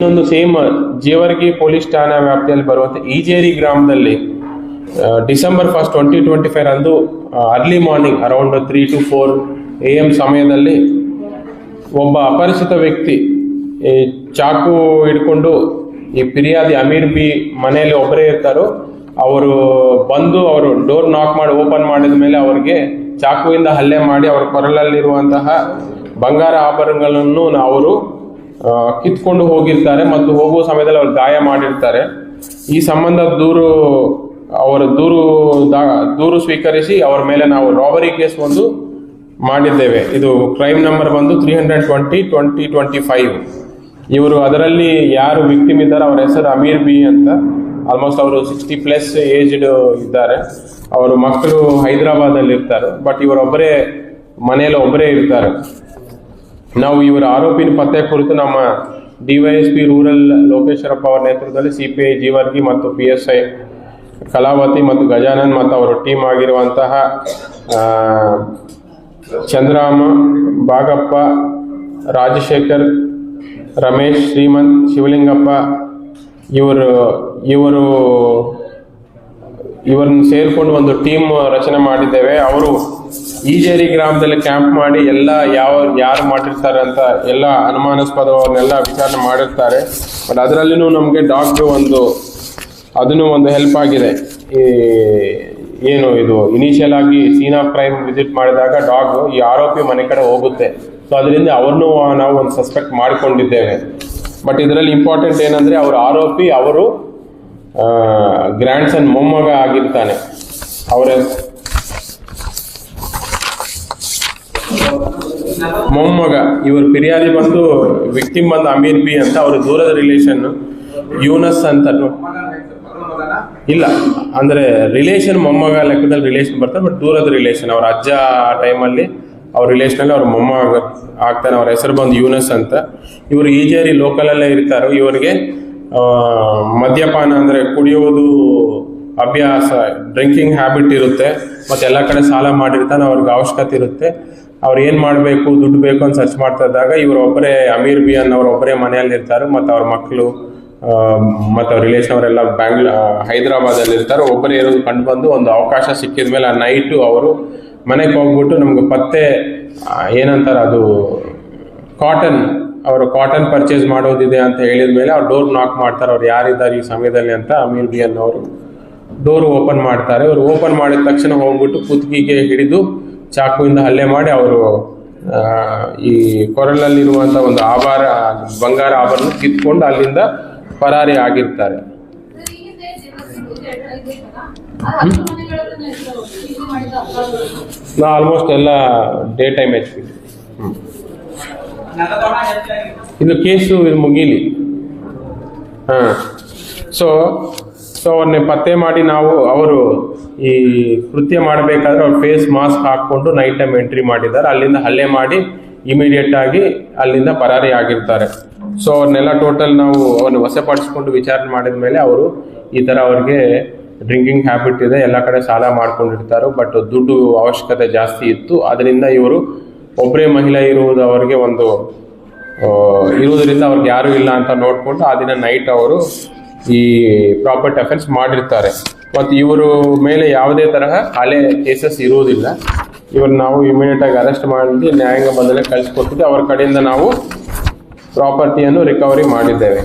ಇನ್ನೊಂದು same Jevargi police ಠಾಣಾ ವ್ಯಾಪ್ತಿಯಲ್ಲಿ ಬರುವಂಥ ಈಜೇರಿ ಗ್ರಾಮದಲ್ಲಿ ಡಿಸೆಂಬರ್ 1, 2025 ರಂದು early morning around 3 to 4 AM ಸಮಯದಲ್ಲಿ ಒಬ್ಬ ಅಪರಿಚಿತ ವ್ಯಕ್ತಿ ಚಾಕು ಹಿಡ್ಕೊಂಡು ಈ ಫಿರ್ಯಾದಿ ಅಮೀರ್ ಬಿ ಮನೆಯಲ್ಲಿ ಒಬ್ಬರೇ ಇರ್ತಾರೋ ಅವರು ಬಂದು ಅವರು ಡೋರ್ ನಾಕ್ ಮಾಡಿ ಓಪನ್ ಮಾಡಿದ ಮೇಲೆ ಅವರಿಗೆ ಚಾಕುವಿಂದ ಹಲ್ಲೆ ಮಾಡಿ ಅವರ ಕೊರಳಲ್ಲಿರುವಂತಹ ಬಂಗಾರ ಆಭರಣಗಳನ್ನು ಅವರು ಕಿತ್ಕೊಂಡು ಹೋಗಿರ್ತಾರೆ ಮತ್ತು ಹೋಗುವ ಸಮಯದಲ್ಲಿ ಅವ್ರು ಗಾಯ ಮಾಡಿರ್ತಾರೆ. ಈ ಸಂಬಂಧ ದೂರು ಸ್ವೀಕರಿಸಿ ಅವರ ಮೇಲೆ ನಾವು ರಾಬರಿ ಕೇಸ್ ಒಂದು ಮಾಡಿದ್ದೇವೆ. ಇದು ಕ್ರೈಮ್ ನಂಬರ್ ಬಂದು 320/2025. ಇವರು ಅದರಲ್ಲಿ ಯಾರು ವಿಕ್ಟಿಮ್ ಇದ್ದಾರೆ ಅವರ ಹೆಸರು ಅಮೀರ್ ಬಿ ಅಂತ. ಆಲ್ಮೋಸ್ಟ್ ಅವರು 60+ ಏಜ್ಡ್ ಇದ್ದಾರೆ. ಅವರು ಮಕ್ಕಳು ಹೈದರಾಬಾದಲ್ಲಿ ಇರ್ತಾರೆ, ಬಟ್ ಇವರೊಬ್ಬರೇ ಮನೆಯಲ್ಲಿ ಒಬ್ಬರೇ ಇರ್ತಾರೆ. ನಾವು ಇವರ ಆರೋಪಿನ ಪತ್ತೆ ಕುರಿತು ನಮ್ಮ DYSP ರೂರಲ್ ಲೋಕೇಶ್ವರಪ್ಪ ಅವರ ನೇತೃತ್ವದಲ್ಲಿ CPI ಜೀವರ್ಗಿ ಮತ್ತು PSI ಕಲಾವತಿ ಮತ್ತು ಗಜಾನನ್ ಮತ್ತು ಅವರ ಟೀಮ್ ಆಗಿರುವಂತಹ ಚಂದ್ರಾಮ, ಬಾಗಪ್ಪ, ರಾಜಶೇಖರ್, ರಮೇಶ್, ಶ್ರೀಮಂತ್, ಶಿವಲಿಂಗಪ್ಪ ಇವರನ್ನು ಸೇರಿಕೊಂಡು ಒಂದು ಟೀಮ್ ರಚನೆ ಮಾಡಿದ್ದೇವೆ. ಅವರು ಈಜೇರಿ ಗ್ರಾಮದಲ್ಲಿ ಕ್ಯಾಂಪ್ ಮಾಡಿ ಯಾರು ಮಾಡಿರ್ತಾರೆ ಅಂತ ಎಲ್ಲ ಅನುಮಾನಾಸ್ಪದವನ್ನೆಲ್ಲ ವಿಚಾರಣೆ ಮಾಡಿರ್ತಾರೆ. ಬಟ್ ಅದರಲ್ಲಿನೂ ನಮಗೆ ಡಾಗ್ ಅದನ್ನು ಒಂದು ಹೆಲ್ಪ್ ಆಗಿದೆ. ಏನು ಇದು ಇನಿಷಿಯಲ್ ಆಗಿ ಸೀನ್ ಆಫ್ ಕ್ರೈಮ್ ವಿಸಿಟ್ ಮಾಡಿದಾಗ ಡಾಗ್ ಈ ಆರೋಪಿ ಮನೆ ಕಡೆ ಹೋಗುತ್ತೆ. ಸೊ ಅದರಿಂದ ಅವ್ರನ್ನೂ ನಾವು ಒಂದು ಸಸ್ಪೆಕ್ಟ್ ಮಾಡಿಕೊಂಡಿದ್ದೇವೆ. ಬಟ್ ಇದರಲ್ಲಿ ಇಂಪಾರ್ಟೆಂಟ್ ಏನಂದರೆ ಅವರು ಗ್ರ್ಯಾಂಡ್ ಸನ್ ಮೊಮ್ಮಗ ಆಗಿರ್ತಾನೆ. ಮೊಮ್ಮಗ ಇವರು ಫಿರ್ಯಾದಿ ಬಂದು ವಿಕ್ಟಿಮ್ ಬಂದು ಅಮೀರ್ ಬಿ ಅಂತ. ಅವರು ದೂರದ ರಿಲೇಷನ್ ಯೂನಸ್ ಅಂತ ಇಲ್ಲ, ಅಂದ್ರೆ ರಿಲೇಷನ್ ಮೊಮ್ಮಗ ಲೆಕ್ಕದಲ್ಲಿ ರಿಲೇಷನ್ ಬರ್ತಾರೆ, ಬಟ್ ದೂರದ ರಿಲೇಷನ್. ಅವ್ರ ಅಜ್ಜ ಆ ಟೈಮಲ್ಲಿ ಅವ್ರ ರಿಲೇಷನಲ್ಲಿ ಅವ್ರ ಮೊಮ್ಮಗ ಆಗ್ತಾನೆ. ಅವ್ರ ಹೆಸರು ಬಂದು ಯೂನಸ್ ಅಂತ. ಇವರು ಈಜೇರಿ ಲೋಕಲಲ್ಲೇ ಇರ್ತಾರೆ. ಇವರಿಗೆ ಮದ್ಯಪಾನ ಅಂದರೆ ಕುಡಿಯುವುದು ಅಭ್ಯಾಸ, ಡ್ರಿಂಕಿಂಗ್ ಹ್ಯಾಬಿಟ್ ಇರುತ್ತೆ. ಮತ್ತು ಎಲ್ಲ ಕಡೆ ಸಾಲ ಮಾಡಿರ್ತಾನೆ. ಅವ್ರಿಗೆ ಅವಶ್ಯಕತೆ ಇರುತ್ತೆ. ಅವ್ರು ಏನು ಮಾಡಬೇಕು, ದುಡ್ಡು ಬೇಕು ಅಂತ ಸರ್ಚ್ ಮಾಡ್ತಾ ಇದ್ದಾಗ ಇವರೊಬ್ಬರೇ ಅಮೀರ್ ಬಿ ಅನ್ನೋರೊಬ್ಬರೇ ಮನೆಯಲ್ಲಿ ಇರ್ತಾರೆ. ಮತ್ತು ಅವ್ರ ಮಕ್ಕಳು ಮತ್ತು ಅವ್ರ ರಿಲೇಷನ್ ಅವರೆಲ್ಲ ಹೈದರಾಬಾದಲ್ಲಿ ಇರ್ತಾರೆ. ಒಬ್ಬರೇ ಇರೋದು ಕಂಡು ಬಂದು ಒಂದು ಅವಕಾಶ ಸಿಕ್ಕಿದ ಮೇಲೆ ಆ ನೈಟು ಅವರು ಮನೆಗೆ ಹೋಗ್ಬಿಟ್ಟು ನಮ್ಗೆ ಪತ್ತೆ ಏನಂತಾರೆ ಅದು ಕಾಟನ್ ಪರ್ಚೇಸ್ ಮಾಡೋದಿದೆ ಅಂತ ಹೇಳಿದ ಮೇಲೆ ಅವ್ರು ಡೋರ್ ನಾಕ್ ಮಾಡ್ತಾರೆ. ಅವ್ರು ಯಾರಿದ್ದಾರೆ ಈ ಸಮಯದಲ್ಲಿ ಅಂತ ಅಮೀರ್ ಬಿ ಅನ್ನೋರು ಡೋರ್ ಓಪನ್ ಮಾಡ್ತಾರೆ. ಅವ್ರು ಓಪನ್ ಮಾಡಿದ ತಕ್ಷಣ ಹೋಗ್ಬಿಟ್ಟು ಕುತ್ತಿಗೆಗೆ ಹಿಡಿದು ಚಾಕುವಿಂದ ಹಲ್ಲೆ ಮಾಡಿ ಅವರು ಈ ಕೊರಳಲ್ಲಿರುವಂಥ ಒಂದು ಬಂಗಾರ ಆಭರಣ ಕಿತ್ಕೊಂಡು ಅಲ್ಲಿಂದ ಪರಾರಿ ಆಗಿರ್ತಾರೆ. ನಾ ಆಲ್ಮೋಸ್ಟ್ ಎಲ್ಲ ಡೇ ಟೈಮ್ ಇದು ಕೇಸು ಮುಗೀಲಿ. ಸೊ ಅವ್ರನ್ನೇ ಪತ್ತೆ ಮಾಡಿ ಅವರು ಈ ಕೃತ್ಯ ಮಾಡಬೇಕಾದ್ರೆ ಅವ್ರು ಫೇಸ್ ಮಾಸ್ಕ್ ಹಾಕ್ಕೊಂಡು ನೈಟ್ ಟೈಮ್ ಎಂಟ್ರಿ ಮಾಡಿದ್ದಾರೆ. ಅಲ್ಲಿಂದ ಹಲ್ಲೆ ಮಾಡಿ ಇಮಿಡಿಯೇಟ್ ಆಗಿ ಅಲ್ಲಿಂದ ಪರಾರಿ ಆಗಿರ್ತಾರೆ. ಸೊ ಅವ್ರನ್ನೆಲ್ಲ ಟೋಟಲ್ ನಾವು ಅವ್ರನ್ನ ವಶಪಡಿಸ್ಕೊಂಡು ವಿಚಾರಣೆ ಮಾಡಿದ ಮೇಲೆ ಅವರು ಈ ಥರ ಅವ್ರಿಗೆ ಡ್ರಿಂಕಿಂಗ್ ಹ್ಯಾಬಿಟ್ ಇದೆ, ಎಲ್ಲ ಕಡೆ ಸಾಲ ಮಾಡ್ಕೊಂಡಿರ್ತಾರೆ, ಬಟ್ ದುಡ್ಡು ಅವಶ್ಯಕತೆ ಜಾಸ್ತಿ ಇತ್ತು. ಅದರಿಂದ ಇವರು ಒಬ್ಬರೇ ಮಹಿಳೆ ಇರುವುದವರಿಗೆ ಇರುವುದರಿಂದ ಅವ್ರಿಗೆ ಯಾರೂ ಇಲ್ಲ ಅಂತ ನೋಡಿಕೊಂಡು ಆ ದಿನ ನೈಟ್ ಅವರು ಈ ಪ್ರಾಪರ್ಟಿ ಅಫೆನ್ಸ್ ಮಾಡಿರ್ತಾರೆ. ಮತ್ತು ಇವರು ಮೇಲೆ ಯಾವುದೇ ತರಹ ಹಳೆ ಕೇಸಸ್ ಇರುವುದಿಲ್ಲ. ಇವ್ರನ್ನ ನಾವು ಇಮಿಡಿಯೇಟಾಗಿ ಅರೆಸ್ಟ್ ಮಾಡಿ ನ್ಯಾಯಾಂಗ ಬಂಧನಕ್ಕೆ ಕಳಿಸ್ಕೊಟ್ಟಿದ್ದು ಅವರ ಕಡೆಯಿಂದ ನಾವು ಪ್ರಾಪರ್ಟಿಯನ್ನು ರಿಕವರಿ ಮಾಡಿದ್ದೇವೆ.